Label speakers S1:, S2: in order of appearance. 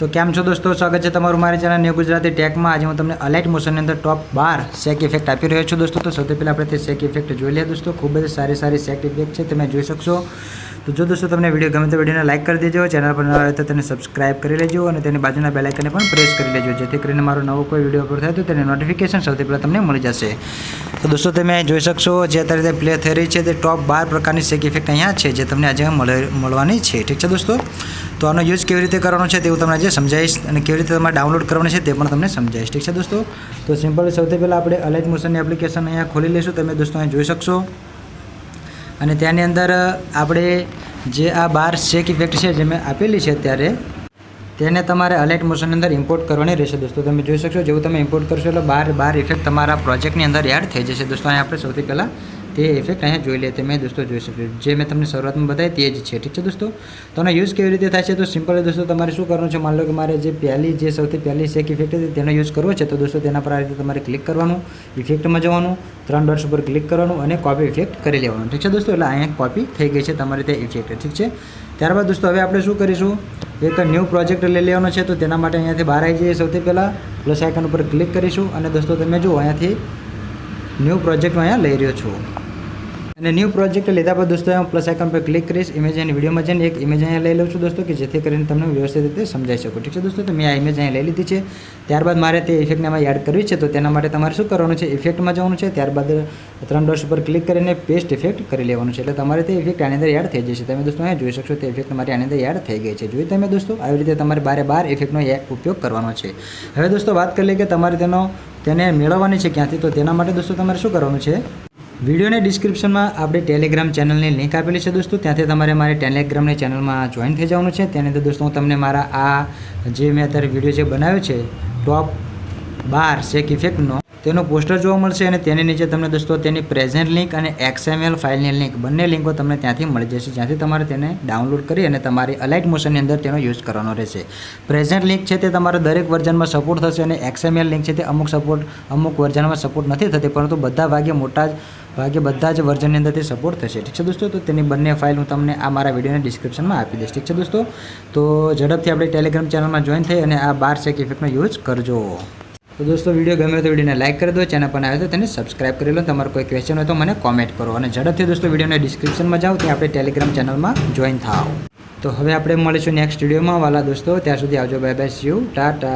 S1: तो केम छो दोस्तों, स्वागत है तमारुं मारी चेनल न्यू गुजराती टेक में। आज हूँ तमने अलाइट मोशन अंदर टॉप 12 सेक इफेक्ट आपी रह्यो छुं दोस्तों। तो सौथी पहला आपणे ते सेक इफेक्ट जोई लीए दोस्तों। खूब ज सारी सारी सेक इफेक्ट है, तमे जोई शकशो। तो जो दोस्तों तमने विडियो गमे तो विडियोने लाइक कर दीजो, चेनल पर नवा आवे तो तेने सब्सक्राइब करी लेजो और तेनी बाजुना बेल आइकन पण प्रेस करी लेजो, जेथी करीने मारो नवो कोई विडियो अपलोड थाय तो तेनी नोटिफिकेशन सौथी पहला तमने मळी जशे। तो दोस्तों तमे जोई शकशो जे अत्यारे प्ले थई रही छे ते टॉप 12 प्रकारनी सेक इफेक्ट अहींया छे जे तमने आजे मळवानी छे। ठीक छे दोस्तों, तो आनो यूज केवी रीते करवानो छे तेवुं तमने आजे समजावीश अने केवी रीते तमारे डाउनलॉड करवानो छे ते पण तमने समजावीश। ठीक छे दोस्तों, तो सिम्पल सौथी पहला आपणे अलाइट मोशननी एप्लिकेशन अहींया खोली लईशुं। तमे दोस्तों अहीं जोई शकशो अने त्यानी अंदर आपणे जे आ 12 सेक इफेक्ट है जे मैं आपेली है त्यारे तेने तमारे अलाइट मोशन अंदर इम्पोर्ट करवानी रहेशे दोस्तों। तमे जोई शकशो जेवुं तमे इम्पोर्ट करशो एटले 12 इफेक्ट तमारा प्रोजेक्टनी अंदर एड थई जशे दोस्तों। अहीं आपणे सौथी पहला ते इफेक्ट अहीं जोई लीए तमे दोस्तों जोई शकशो जे मैं तमने शरूआत में बतावी ते ज छे। ठीक है दोस्तों, तो आनो यूज केवी रीते थाय छे तो सिम्पल दोस्तों तमारे शुं करवानुं छे। मान लो कि मारे जे सौथी पहली सेक इफेक्ट हती तेनो यूज करवो छे तो दोस्तों तेना पर आ रीते तमारे क्लिक करवानुं, इफेक्टमां जवानुं, 3 डॉट्स पर क्लिक करवानुं अने कॉपी इफेक्ट करी लेवानुं। ठीक है दोस्तों, एटले अहीं कॉपी थई गई छे तमारी ते इफेक्ट। ठीक है, त्यारबाद दोस्तों हवे आपणे शुं करीशुं, एक न्यू प्रोजेक्ट लई लेवानो छे। तो तेना माटे अहींयाथी बहार आई जईए। सौथी पहला प्लस आइकन पर क्लिक करीशुं अने दोस्तों तमे जुओ अहींयाथी न्यू प्रोजेक्ट अहींया लई रह्यो छुं। અને ન્યૂ પ્રોજેક્ટ લીધા બાદ દોસ્તો હું પ્લસ આઇકન પર ક્લિક કરીશ, ઇમેજ અને વિડીયોમાં જઈને એક ઇમેજ અહીંયા લઈ લઉં છું દોસ્તો કે જેથી કરીને તમને વ્યવસ્થિત રીતે સમજાઈ શકું। ઠીક છે દોસ્તો, તો મેં આ ઇમેજ અહીંયા લઈ લીધી છે। ત્યારબાદ મારે તે ઇફેક્ટને એમાં એડ કરવી છે, તો તેના માટે તમારે શું કરવાનું છે, ઇફેક્ટમાં જવાનું છે। ત્યારબાદ 3 ડોટ્સ પર ક્લિક કરીને પેસ્ટ ઇફેક્ટ કરી લેવાનું છે, એટલે તમારે તે ઇફેક્ટ આની અંદર એડ થઈ જશે। તમે દોસ્તો અહીંયા જોઈ શકશો તે ઇફેક્ટ મારી આની અંદર એડ થઈ ગઈ છે। જોઈ તમે દોસ્તો, આવી રીતે તમારે 12 ઇફેક્ટનો ઉપયોગ કરવાનો છે। હવે દોસ્તો વાત કરી લઈએ કે તમારે તેને મેળવવાની છે ક્યાંથી। તો તેના માટે દોસ્તો તમારે શું કરવાનું છે, वीडियो डिस्क्रिप्शन में आपणे टेलिग्राम चैनल की लिंक आपेली है दोस्तों। त्याँथी तमारे मारे टेलिग्राम चैनल में जॉइन थई जवानुं छे। त्यानी अंदर दोस्तों तमने मारा आ जे मैं अत्यारे विडियो जे बनाव्यो छे टॉप 12 सेक इफेक्टनो तेनो पोस्टर जोवा मळशे अने तेनी नीचे तमने दोस्तों तेनी प्रेजेंट लिंक अने XML फाइलनी लिंक बंने लिंको तमने त्यांथी मळी जशे, ज्यांथी तमारे तेने डाउनलॉड करी अने तमारी अलाइट मोशननी अंदर तेनो यूज करवानो रहेशे। प्रेजेंट लिंक छे ते तमारे दरेक वर्जन में सपोर्ट थशे अने XML लिंक छे ते अमुक वर्जन में सपोर्ट नथी थती, परंतु बधा भागे बधा ज वर्जन अंदर सपोर्ट थशे। ठीक है दोस्तों, तो तेनी बंने फाइल हूँ तमने आ मारा विडियो डिस्क्रिप्शन में आपी दईश। ठीक है दोस्तों, तो झड़पथी आपणे टेलिग्राम चैनल में जॉइन थई अने आ 12 सेक इफेक्टनो यूज करजो। तो दोस्तों वीडियो गमे तो वीडियो ने लाइक कर दो, चैनल पर आए तो तेने सब्सक्राइब कर लो। तमारो कोई क्वेश्चन हो तो मैंने कॉमेंट करो और झड़पथी दोस्तों वीडियो ने डिस्क्रिप्शन में जाओ, त्यां आपणे टेलिग्राम चैनल में जॉइन थाओ। तो हवे आपणे मळीशुं नेक्स्ट विडियो में वाला दोस्तों, त्यां सुधी आवजो, bye bye, see you, Tata.